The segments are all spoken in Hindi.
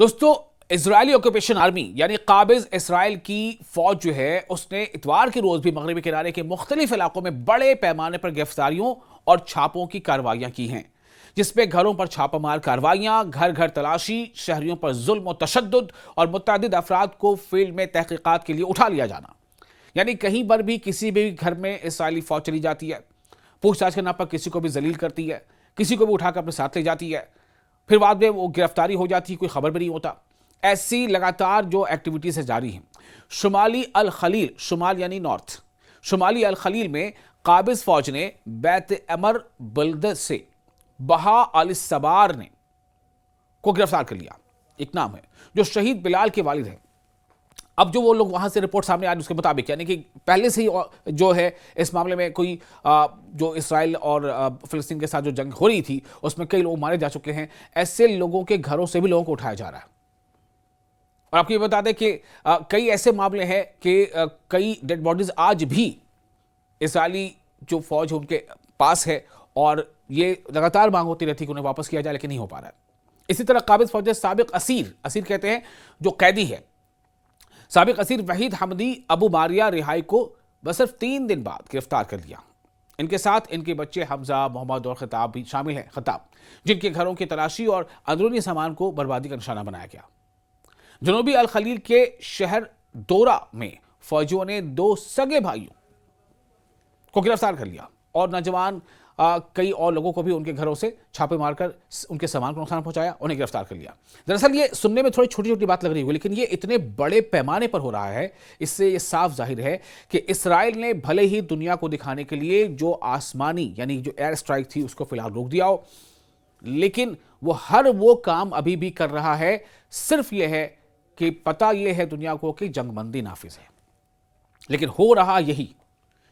दोस्तों, इजरायली ऑक्यूपेशन आर्मी यानी काबिज इसराइल की फौज जो है उसने इतवार के रोज भी मगरबी किनारे के मुख्तलिफ इलाकों में बड़े पैमाने पर गिरफ्तारियों और छापों की कार्रवाइयां की हैं, जिसमें घरों पर छापामार कार्रवाइयां, घर घर तलाशी, शहरियों पर जुल्म और तशद्दुद और मुतअद्दिद अफराद को फील्ड में तहकीकात के लिए उठा लिया जाना। यानी कहीं पर भी किसी भी घर में इसराइली फौज चली जाती है, पूछताछ के नाम पर किसी को भी जलील करती है, किसी को भी उठाकर अपने साथ ले जाती है, फिर बाद में वो गिरफ्तारी हो जाती है, कोई खबर भी नहीं होता। ऐसी लगातार जो एक्टिविटीज है जारी हैं। शुमाली अल खलील, शुमाल यानी नॉर्थ, शुमाली अल खलील में काबिज फौज ने बैत अमर बल्द से बहा अल सबार ने को गिरफ्तार कर लिया। एक नाम है जो शहीद बिलाल के वालिद हैं। अब जो वो लोग वहां से रिपोर्ट सामने आ रही उसके मुताबिक यानी कि पहले से ही जो है इस मामले में कोई जो इसराइल और फिलिस्तीन के साथ जो जंग हो रही थी उसमें कई लोग मारे जा चुके हैं। ऐसे लोगों के घरों से भी लोगों को उठाया जा रहा है। और आपको ये बता दें कि कई ऐसे मामले हैं कि कई डेड बॉडीज आज भी इसराइली जो फौज है उनके पास है और ये लगातार मांग होती रहती है कि उन्हें वापस किया जाए, लेकिन नहीं हो पा रहा है। इसी तरह काबिज फौज ने साबिक असीर, असीर कहते हैं जो कैदी है, साबिक असीर वहीद हमदी अबू मारिया रिहाई को बस सिर्फ 3 दिन बाद गिरफ्तार कर लिया। इनके साथ इनके बच्चे हमजा, मोहम्मद और खिताब भी शामिल हैं, खिताब जिनके घरों की तलाशी और अंदरूनी सामान को बर्बादी का निशाना बनाया गया। जनूबी अल खलील के शहर दोरा में फौजियों ने 2 सगे भाइयों को गिरफ्तार कर लिया और नौजवान कई और लोगों को भी उनके घरों से छापे मारकर उनके सामान को नुकसान पहुंचाया, उन्हें गिरफ्तार कर लिया। दरअसल ये सुनने में थोड़ी छोटी छोटी बात लग रही है, लेकिन ये इतने बड़े पैमाने पर हो रहा है, इससे ये साफ जाहिर है कि इसराइल ने भले ही दुनिया को दिखाने के लिए जो आसमानी यानी जो एयर स्ट्राइक थी उसको फिलहाल रोक दिया हो, लेकिन वो हर वो काम अभी भी कर रहा है। सिर्फ यह है कि पता यह है दुनिया को कि जंगबंदी नाफिज है, लेकिन हो रहा यही,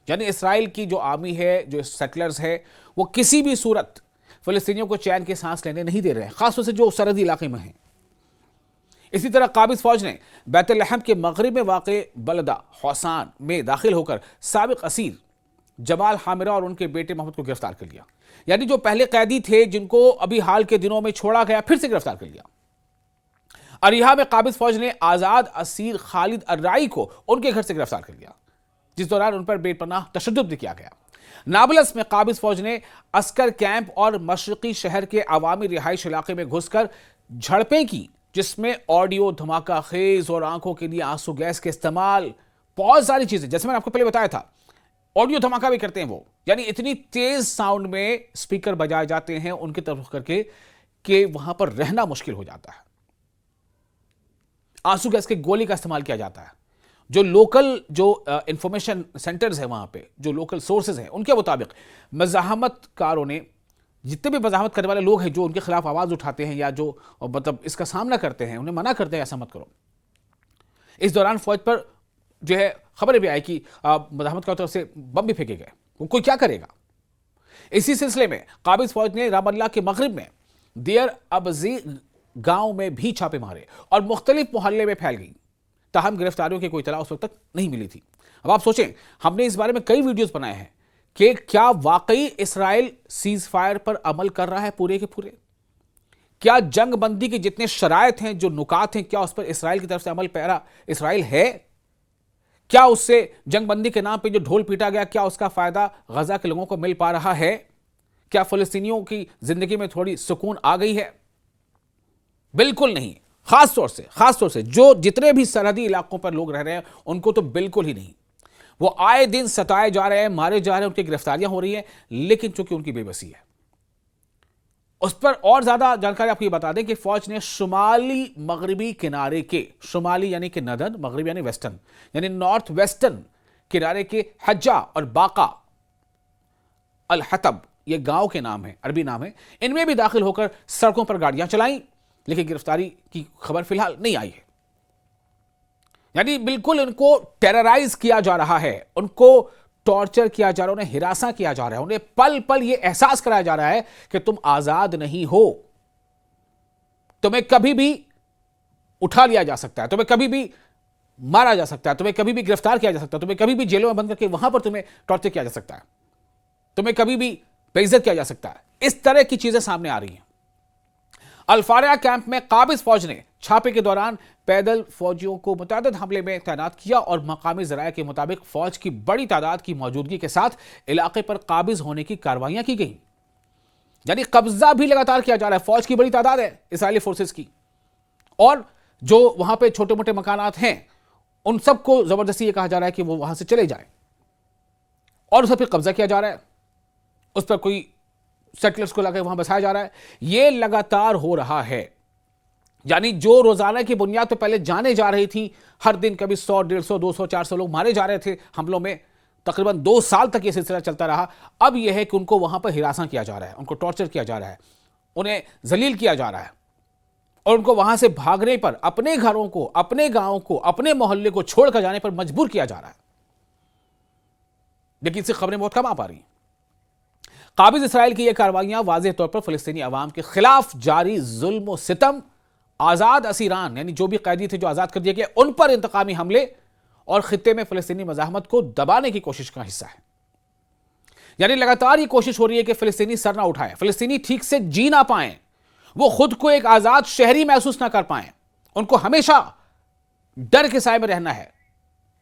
यानी इसराइल की जो आर्मी है, जो सेटलर्स है, वो किसी भी सूरत फिलिस्तीनियों को चैन की सांस लेने नहीं दे रहे हैं, खासतौर से जो सरहदी इलाके में हैं। इसी तरह काबिज फौज ने बैतलहम के मगरिब में वाक़े बलदा हौसान में दाखिल होकर साबिक असीर जमाल हामिरा और उनके बेटे मोहम्मद को गिरफ्तार कर लिया। यानी जो पहले कैदी थे जिनको अभी हाल के दिनों में छोड़ा गया, फिर से गिरफ्तार कर लिया। अरिहा में काबिज फौज ने आजाद असीर खालिद अर्राई को उनके घर से गिरफ्तार कर लिया, जिस दौरान उन पर बेपनाह तशद्दुद भी किया गया। नाबलस में काबिज फौज ने अस्कर कैंप और मशरकी शहर के अवामी रिहाइश इलाके में घुसकर झड़पें की, जिसमें ऑडियो धमाका खेज और आंखों के लिए आंसू गैस के इस्तेमाल, बहुत सारी चीजें, जैसे मैंने आपको पहले बताया था, ऑडियो धमाका भी करते हैं वो, यानी इतनी तेज साउंड में स्पीकर बजाए जाते हैं उनकी तरफ करके कि वहां पर रहना मुश्किल हो जाता है। आंसू गैस के गोली का इस्तेमाल किया जाता है। जो लोकल जो इंफॉर्मेशन सेंटर्स है वहां पे, जो लोकल सोर्सेज हैं, उनके मुताबिक मज़ाहमतकारों ने, जितने भी मज़ाहमत करने वाले लोग हैं जो उनके खिलाफ आवाज उठाते हैं या जो मतलब इसका सामना करते हैं, उन्हें मना करते हैं ऐसा मत करो। इस दौरान फौज पर जो है खबरें भी आई कि मज़ाहमत की तरफ से बम भी फेंके गए, वो कोई क्या करेगा। इसी सिलसिले में काबिज फौज ने रामल्ला के मगरिब में देर अबजी गांव में भी छापे मारे और मुख्तलिफ मोहल्ले में फैल गई। ताहम गिरफ्तारियों की कोई इत्तला उस वक्त तक नहीं मिली थी। अब आप सोचें, हमने इस बारे में कई वीडियोस बनाए हैं कि क्या वाकई इसराइल सीज फायर पर अमल कर रहा है पूरे के पूरे? क्या जंगबंदी के जितने शरायत हैं, जो नुकात हैं, क्या उस पर इसराइल की तरफ से अमल पैरा इसराइल है? क्या उससे जंगबंदी के नाम पर जो ढोल पीटा गया, क्या उसका फायदा गजा के लोगों को मिल पा रहा है? क्या फिलिस्तीनियों की जिंदगी में थोड़ी सुकून आ गई है? बिल्कुल नहीं। खासतौर से जो जितने भी सरहदी इलाकों पर लोग रह रहे हैं उनको तो बिल्कुल ही नहीं। वो आए दिन सताए जा रहे हैं, मारे जा रहे हैं, उनकी गिरफ्तारियां हो रही हैं, लेकिन चूंकि उनकी बेबसी है। उस पर और ज्यादा जानकारी आपको ये बता दें कि फौज ने शुमाली मगरबी किनारे के, शुमाली यानी कि नदन, मगरबी यानी वेस्टर्न, यानी नॉर्थ वेस्टर्न किनारे के हज्जा और बाका अल हतब, ये गांव के नाम है, अरबी नाम है, इनमें भी दाखिल होकर सड़कों पर गाड़ियां चलाई, लेकिन गिरफ्तारी की खबर फिलहाल नहीं आई है। यानी बिल्कुल उनको टेरराइज किया जा रहा है, उनको टॉर्चर किया जा रहा है, उन्हें हिरासा किया जा रहा है, उन्हें पल पल यह एहसास कराया जा रहा है कि तुम आजाद नहीं हो, तुम्हें कभी भी उठा लिया जा सकता है, तुम्हें कभी भी मारा जा सकता है, तुम्हें कभी भी गिरफ्तार किया जा सकता है, तुम्हें कभी भी जेलों में बंद करके वहां पर तुम्हें टॉर्चर किया जा सकता है, तुम्हें कभी भी बेइज्जत किया जा सकता है। इस तरह की चीजें सामने आ रही हैं। अल-फारिया कैंप में काबिज फौज ने छापे के दौरान पैदल फौजियों को मुतअद्दिद हमले में तैनात किया और मकामी ज़राए के मुताबिक फौज की बड़ी तादाद की मौजूदगी के साथ इलाके पर काबिज होने की कार्रवाइयां की गई। यानी कब्जा भी लगातार किया जा रहा है। फौज की बड़ी तादाद है इस्राएली फोर्सेस की, और जो वहां पे छोटे मोटे मकानात हैं उन सबको जबरदस्ती ये कहा जा रहा है कि वो वहां से चले जाए, और उस पर कब्जा किया जा रहा है, उस पर कोई सेटलर्स को लाकर वहां बसाया जा रहा है। यह लगातार हो रहा है। यानी जो रोजाना की बुनियाद पर पहले जाने जा रही थी, हर दिन कभी 100, 150, 200, 400 लोग मारे जा रहे थे हमलों में, तकरीबन 2 साल तक यह सिलसिला चलता रहा। अब यह है कि उनको वहां पर हिरासा किया जा रहा है, उनको टॉर्चर किया जा रहा है, उन्हें जलील किया जा रहा है, और उनको वहां से भागने पर, अपने घरों को, अपने गांवों को, अपने मोहल्ले को छोड़कर जाने पर मजबूर किया जा रहा है। लेकिन इससे खबरें बहुत कम आ पा रही। काबिज इसराइल की यह कार्रवाइयां वाज़ेह तौर पर फिलिस्तीनी अवाम के खिलाफ जारी जुल्म और सितम, आजाद असीरान यानी जो भी कैदी थे जो आजाद कर दिए गए, उन पर इंतकामी हमले और खित्ते में फिलिस्तीनी मज़ाहमत को दबाने की कोशिश का हिस्सा है। यानी लगातार यह कोशिश हो रही है कि फिलिस्तीनी सर ना उठाए, फिलिस्तीनी ठीक से जी ना पाए, वो खुद को एक आजाद शहरी महसूस ना कर पाए, उनको हमेशा डर के साए में रहना है।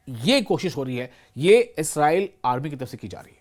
यह कोशिश हो रही है, यह इस्राइल आर्मी की तरफ से की जा रही है।